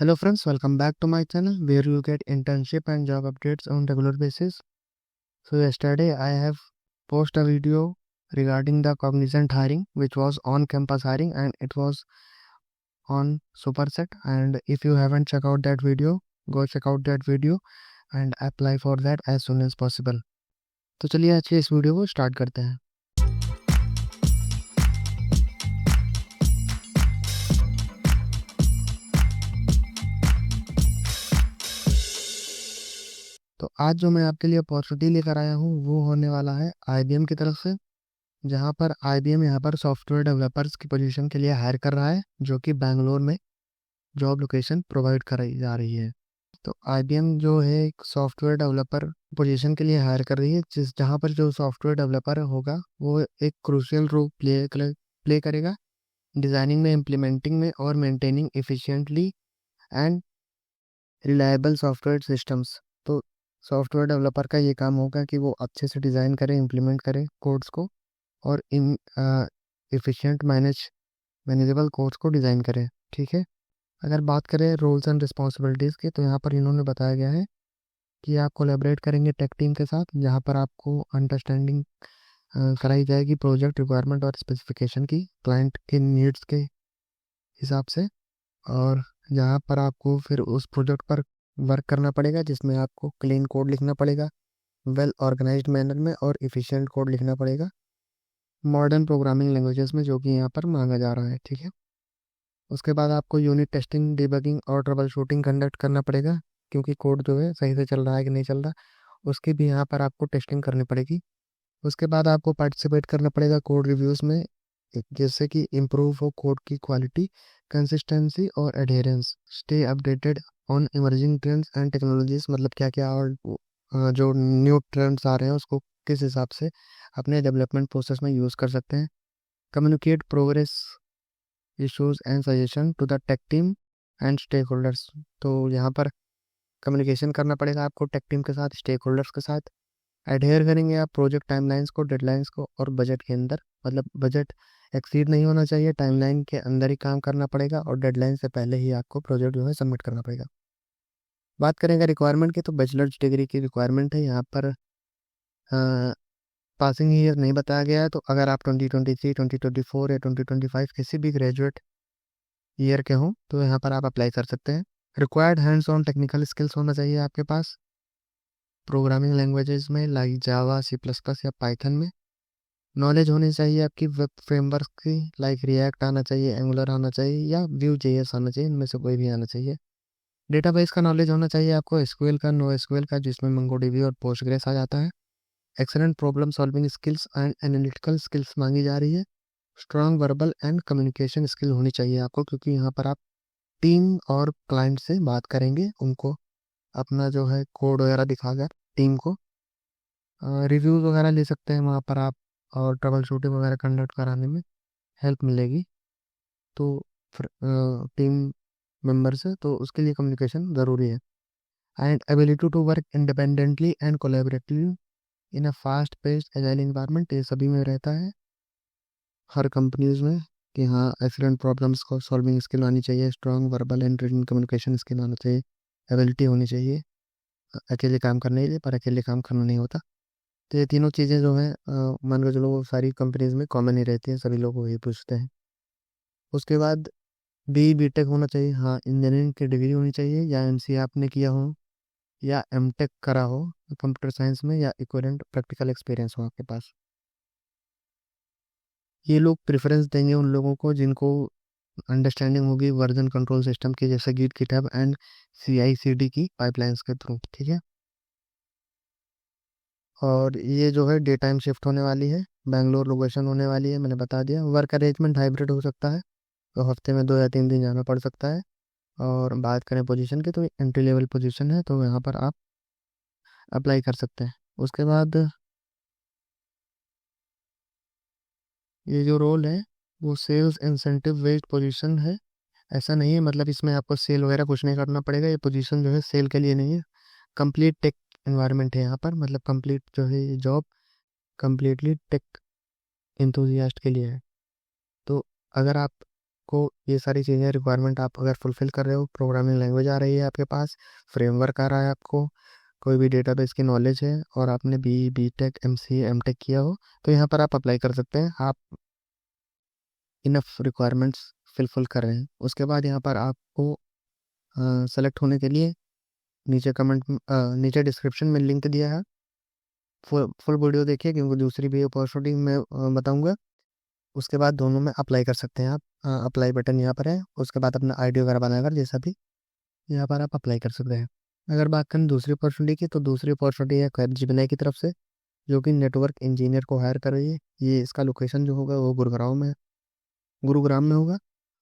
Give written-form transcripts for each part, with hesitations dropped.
Hello friends, welcome back to my channel where you get internship and job updates on regular basis. So yesterday I have posted a video regarding the Cognizant hiring which was on campus hiring and it was on Superset, and if you haven't checked out that video, go check out that video and apply for that as soon as possible. तो चलिए आज के इस video को start करते हैं। तो आज जो मैं आपके लिए अपॉर्चुनिटी लेकर आया हूँ वो होने वाला है IBM की तरफ से, जहाँ पर IBM यहाँ पर सॉफ्टवेयर डेवलपर्स की पोजीशन के लिए हायर कर रहा है, जो कि बैंगलोर में जॉब लोकेशन प्रोवाइड कराई जा रही है। तो IBM जो है एक सॉफ्टवेयर डेवलपर पोजीशन के लिए हायर कर रही है, जहाँ पर जो सॉफ्टवेयर डेवलपर होगा वो एक क्रूशियल रोल प्ले करेगा डिज़ाइनिंग में, इम्प्लीमेंटिंग में और maintaining efficiently and reliable software systems. तो सॉफ्टवेयर डेवलपर का ये काम होगा कि वो अच्छे से डिज़ाइन करे, इम्प्लीमेंट करे कोड्स को और एफिशिएंट मैनेजेबल कोड्स को डिज़ाइन करे। ठीक है, अगर बात करें रोल्स एंड रिस्पॉन्सिबिलिटीज़ की, तो यहाँ पर इन्होंने बताया गया है कि आप कोलैबोरेट करेंगे टेक टीम के साथ, जहाँ पर आपको अंडरस्टैंडिंग कराई जाएगी प्रोजेक्ट रिक्वायरमेंट और स्पेसिफिकेशन की, क्लाइंट के नीड्स के हिसाब से, और जहाँ पर आपको फिर उस प्रोजेक्ट पर वर्क करना पड़ेगा जिसमें आपको क्लीन कोड लिखना पड़ेगा, वेल ऑर्गेनाइज्ड मैनर में, और इफ़िशिएंट कोड लिखना पड़ेगा मॉडर्न प्रोग्रामिंग लैंग्वेजेस में, जो कि यहाँ पर मांगा जा रहा है। ठीक है, उसके बाद आपको यूनिट टेस्टिंग, डिबगिंग और ट्रबल शूटिंग कंडक्ट करना पड़ेगा, क्योंकि कोड जो है सही से चल रहा है कि नहीं चल रहा, उसकी भी यहाँ पर आपको टेस्टिंग करनी पड़ेगी। उसके बाद आपको पार्टिसिपेट करना पड़ेगा कोड रिव्यूज़ में, जिससे कि इम्प्रूव हो कोड की क्वालिटी, कंसिस्टेंसी और adherence. Stay updated on emerging trends and technologies, मतलब क्या क्या और जो न्यू ट्रेंड्स आ रहे हैं उसको किस हिसाब से अपने डेवलपमेंट प्रोसेस में यूज़ कर सकते हैं। Communicate progress, issues and suggestion to the tech team and stakeholders. तो यहाँ पर कम्युनिकेशन करना पड़ेगा आपको टेक टीम के साथ, स्टेक होल्डर्स के साथ। एडहेयर करेंगे आप प्रोजेक्ट टाइमलाइंस को, डेडलाइंस को, और बजट के अंदर, मतलब बजट एक्सीड नहीं होना चाहिए, टाइमलाइन के अंदर ही काम करना पड़ेगा और डेडलाइन से पहले ही आपको प्रोजेक्ट जो है सबमिट करना पड़ेगा। बात करेंगे रिक्वायरमेंट की, तो बैचलर्स डिग्री की रिक्वायरमेंट है यहाँ पर। पासिंग ईयर नहीं बताया गया है, तो अगर आप 2023, 2024 या 2025 किसी भी ग्रेजुएट ईयर के हों तो यहाँ पर आप अप्लाई कर सकते हैं। Required hands on technical skills होना चाहिए आपके पास प्रोग्रामिंग लैंग्वेजेस में, लाइक जावा, C++ या पाइथन में। नॉलेज होनी चाहिए आपकी वेब फ्रेमवर्क की, लाइक रिएक्ट आना चाहिए, एंगुलर आना चाहिए या Vue.js आना चाहिए, इनमें से कोई भी आना चाहिए। डेटाबेस का नॉलेज होना चाहिए आपको, एसक्यूएल का, नो एसक्यूएल का, जिसमें मंगोडीबी और पोस्टग्रेस आ जाता है। Excellent problem solving skills and analytical skills मांगी जा रही है। Strong verbal and communication skill होनी चाहिए आपको, क्योंकि यहाँ पर आप टीम और क्लाइंट से बात करेंगे, उनको अपना जो है कोड वगैरह दिखाकर टीम को रिव्यूज़ वगैरह ले सकते हैं वहाँ पर आप, और ट्रबल शूटिंग वगैरह कंडक्ट कराने में हेल्प मिलेगी। तो टीम मेंबर से, तो उसके लिए कम्युनिकेशन ज़रूरी है। And ability to work independently and collaboratively in a fast paced agile environment, ये सभी में रहता है हर कंपनीज में, कि हाँ एक्सीलेंट प्रॉब्लम्स को सॉल्विंग स्किल आनी चाहिए, strong verbal and written communication skill आना चाहिए, एबिलिटी होनी चाहिए अकेले काम करने के लिए, पर अकेले काम करना नहीं होता। तो ये तीनों चीज़ें जो हैं मान के चलो वो सारी कंपनीज में कॉमन ही रहती हैं, सभी लोग वही पूछते हैं। उसके बाद B.Tech होना चाहिए, हाँ इंजीनियरिंग की डिग्री होनी चाहिए, या MCA आपने किया हो, या M.Tech करा हो कंप्यूटर साइंस में, या इक्विवेलेंट प्रैक्टिकल एक्सपीरियंस हो आपके पास। ये लोग प्रेफरेंस देंगे उन लोगों को जिनको अंडरस्टैंडिंग होगी वर्जन कंट्रोल सिस्टम की, जैसे गिट, गिटहब एंड CI/CD की पाइपलाइंस के थ्रू। ठीक है, और ये जो है डे टाइम शिफ्ट होने वाली है, बैंगलोर लोकेशन होने वाली है, मैंने बता दिया। वर्क अरेंजमेंट हाइब्रिड हो सकता है, तो हफ्ते में 2 या 3 दिन जाना पड़ सकता है। और बात करें पोजीशन की, तो एंट्री लेवल पोजीशन है, तो यहाँ पर आप अप्लाई कर सकते हैं। उसके बाद ये जो रोल है वो सेल्स इंसेंटिव बेस्ड पोजीशन है। ऐसा नहीं है, मतलब इसमें आपको सेल वगैरह कुछ नहीं करना पड़ेगा, ये पोजीशन जो है सेल के लिए नहीं है। कंप्लीट टेक एनवायरनमेंट है यहाँ पर, मतलब कंप्लीट जो है ये जॉब कम्प्लीटली टेक इंथुजियास्ट के लिए है। तो अगर आप आपको ये सारी चीज़ें रिक्वायरमेंट आप अगर फुलफ़िल कर रहे हो, प्रोग्रामिंग लैंग्वेज आ रही है आपके पास, फ्रेमवर्क आ रहा है आपको, कोई भी डेटाबेस की नॉलेज है और आपने बी.टेक, एमसीए, एमटेक किया हो, तो यहाँ पर आप अप्लाई कर सकते हैं। आप इनफ रिक्वायरमेंट्स फिलफिल कर रहे हैं। उसके बाद यहाँ पर आपको सेलेक्ट होने के लिए नीचे नीचे डिस्क्रिप्शन में लिंक दिया है, फुल वीडियो देखिए क्योंकि दूसरी भी अपॉर्चुनिटी मैं बताऊंगा। उसके बाद दोनों में अप्लाई कर सकते हैं आप। अप्लाई बटन यहाँ पर है, उसके बाद अपना आईडी वगैरह बनाकर जैसा भी यहाँ पर आप अप्लाई कर सकते हैं। अगर बात करें दूसरी अपॉर्चुनिटी की, तो दूसरी अपॉर्चुनिटी है कैपजेमिनी की तरफ से, जो कि नेटवर्क इंजीनियर को हायर कर रही है। ये इसका लोकेशन जो होगा वो गुरुग्राम में होगा,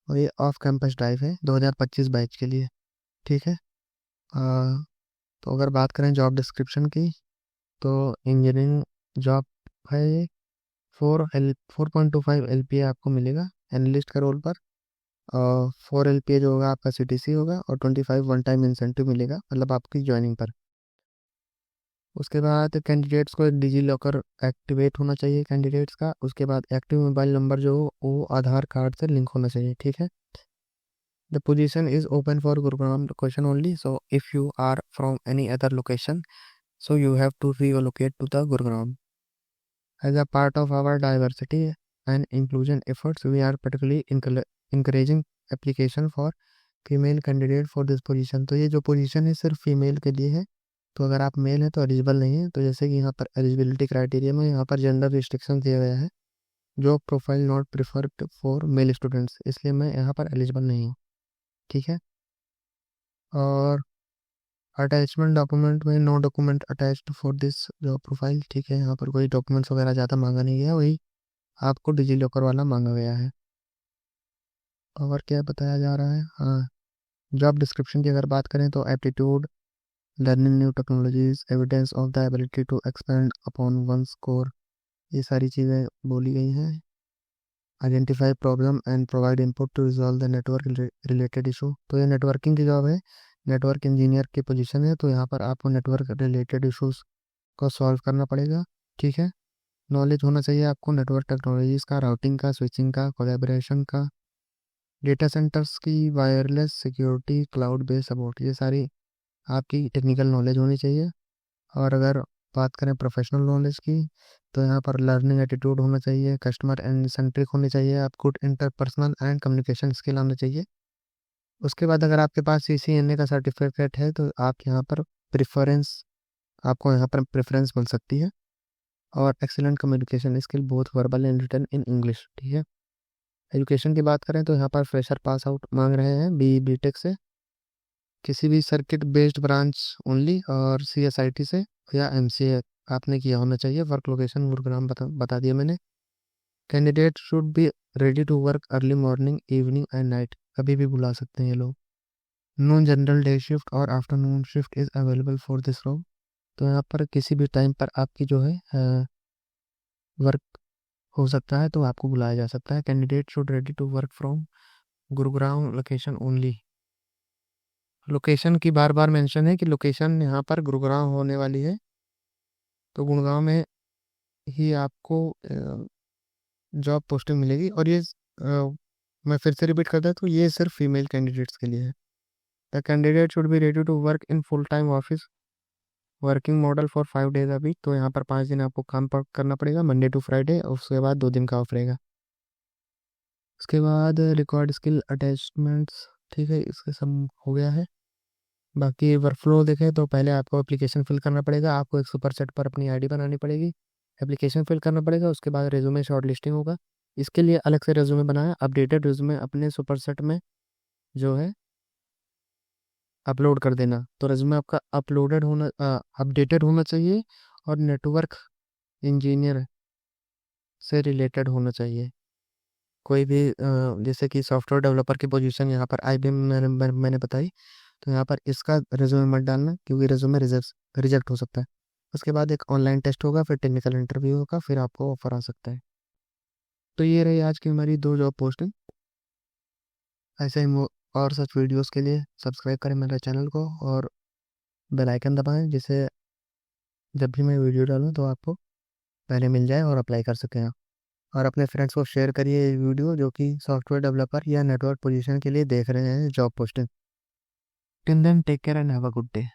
और ये ऑफ कैंपस ड्राइव है 2025 बैच के लिए। ठीक है। आ, तो अगर बात करें जॉब डिस्क्रिप्शन की, तो इंजीनियरिंग जॉब है ये। 4.25 LPA आपको मिलेगा एनालिस्ट का रोल पर, और 4 LPA जो होगा आपका CTC होगा, और 25 वन टाइम इंसेंटिव मिलेगा मतलब आपकी ज्वाइनिंग पर। उसके बाद कैंडिडेट्स को डिजी लॉकर एक्टिवेट होना चाहिए कैंडिडेट्स का। उसके बाद एक्टिव मोबाइल नंबर जो हो वो आधार कार्ड से लिंक होना चाहिए। ठीक है। The position is open for Gurugram location only, so if you are from any other location, so you have to relocate to the Gurgaon. As a part of our diversity and inclusion efforts, we are particularly encouraging application for female candidate for this position. तो ये जो position है सिर्फ female के लिए है, तो अगर आप मेल हैं तो एलिजिबल नहीं है। तो जैसे कि यहाँ पर एलिजिबिलिटी क्राइटेरिया में यहाँ पर जेंडर रिस्ट्रिक्शन दिया गया है, जो profile not preferred for male students, इसलिए मैं यहाँ पर एलिजिबल नहीं हूँ। ठीक है। और अटैचमेंट डॉक्यूमेंट में no document attached for this job profile. ठीक है, यहाँ पर कोई डॉक्यूमेंट्स वगैरह ज़्यादा मांगा नहीं गया, वही आपको डिजी लॉकर वाला मांगा गया है। और क्या बताया जा रहा है, हाँ, जॉब डिस्क्रिप्शन की अगर बात करें तो aptitude, learning new technologies, evidence of the ability to expand upon one score, ये सारी चीज़ें बोली गई हैं। Identify problem and provide input to resolve the network related issue, तो ये नेटवर्किंग की जॉब है, नेटवर्क इंजीनियर की पोजीशन है, तो यहाँ पर आपको नेटवर्क रिलेटेड इशूज़ को सॉल्व करना पड़ेगा। ठीक है। नॉलेज होना चाहिए आपको नेटवर्क टेक्नोलॉजीज़ का, राउटिंग का, स्विचिंग का, कोलैबोरेशन का, डेटा सेंटर्स की, wireless security, cloud based support, ये सारी आपकी टेक्निकल नॉलेज होनी चाहिए। और अगर बात करें प्रोफेशनल नॉलेज की, तो यहाँ पर लर्निंग एटीट्यूड होना चाहिए, कस्टमर एंड सेंट्रिक होनी चाहिए, आप good interpersonal and communication skill आना चाहिए। उसके बाद अगर आपके पास CCNA का सर्टिफिकेट है तो आप यहाँ पर प्रेफरेंस आपको यहाँ पर प्रेफरेंस मिल सकती है। और excellent communication skill both verbal and written in English. ठीक है। एजुकेशन की बात करें तो यहाँ पर फ्रेशर पास आउट मांग रहे हैं BTech से, किसी भी सर्किट बेस्ड ब्रांच ओनली, और CSIT से या MCA आपने किया होना चाहिए। वर्क लोकेशन गुरुग्राम बता दिया मैंने। Candidate should be ready to work early morning, evening and night, कभी भी बुला सकते हैं ये लोग। नो जनरल डे शिफ्ट और afternoon shift is available for this role, तो यहाँ पर किसी भी टाइम पर आपकी जो है वर्क हो सकता है, तो आपको बुलाया जा सकता है। Candidate should ready to work from Gurugram location only. Location की बार बार मेंशन है कि लोकेशन यहाँ पर गुरुग्राम होने वाली है, तो गुड़गांव में ही आपको जॉब पोस्टिंग मिलेगी। और ये मैं फिर से रिपीट करता हूँ, तो ये सिर्फ फीमेल कैंडिडेट्स के लिए है। The candidate should be ready to work in full time office working model for 5 days a week, तो यहाँ पर 5 दिन आपको काम पर करना पड़ेगा, मंडे टू फ्राइडे, और उसके बाद 2 दिन का ऑफ रहेगा। उसके बाद रिकॉर्ड स्किल अटैचमेंट्स, ठीक है, इसके सब हो गया है। बाकी वर्कफ्लो देखें तो पहले आपको एप्लीकेशन फिल करना पड़ेगा, आपको एक सुपर सेट पर अपनी आईडी बनानी पड़ेगी, एप्लीकेशन फिल करना पड़ेगा, उसके बाद रेज्यूमे शॉर्ट लिस्टिंग होगा। इसके लिए अलग से रेज्यूमे बनाया, अपडेटेड रेज्यूमे अपने सुपर सेट में जो है अपलोड कर देना। तो रेज्यूमे आपका अपडेटेड होना चाहिए, और नेटवर्क इंजीनियर से रिलेटेड होना चाहिए। कोई भी जैसे कि सॉफ्टवेयर डेवलपर की पोजीशन यहाँ पर IBM मैंने बताई, तो यहाँ पर इसका रेज्यूमे मत डालना क्योंकि रेज्यूमे रिजेक्ट हो सकता है। उसके बाद एक ऑनलाइन टेस्ट होगा, फिर टेक्निकल इंटरव्यू होगा, फिर आपको ऑफर आ सकता है। तो ये रही आज की हमारी 2 जॉब पोस्टिंग। ऐसे ही और सच वीडियोस के लिए सब्सक्राइब करें मेरे चैनल को, और बेल आइकन दबाएं, जिससे जब भी मैं वीडियो डालूँ तो आपको पहले मिल जाए और अप्लाई कर सकें आप। और अपने फ्रेंड्स को शेयर करिए ये वीडियो जो कि सॉफ्टवेयर डेवलपर या नेटवर्क पोजीशन के लिए देख रहे हैं job posting. Till then take care and have a good day.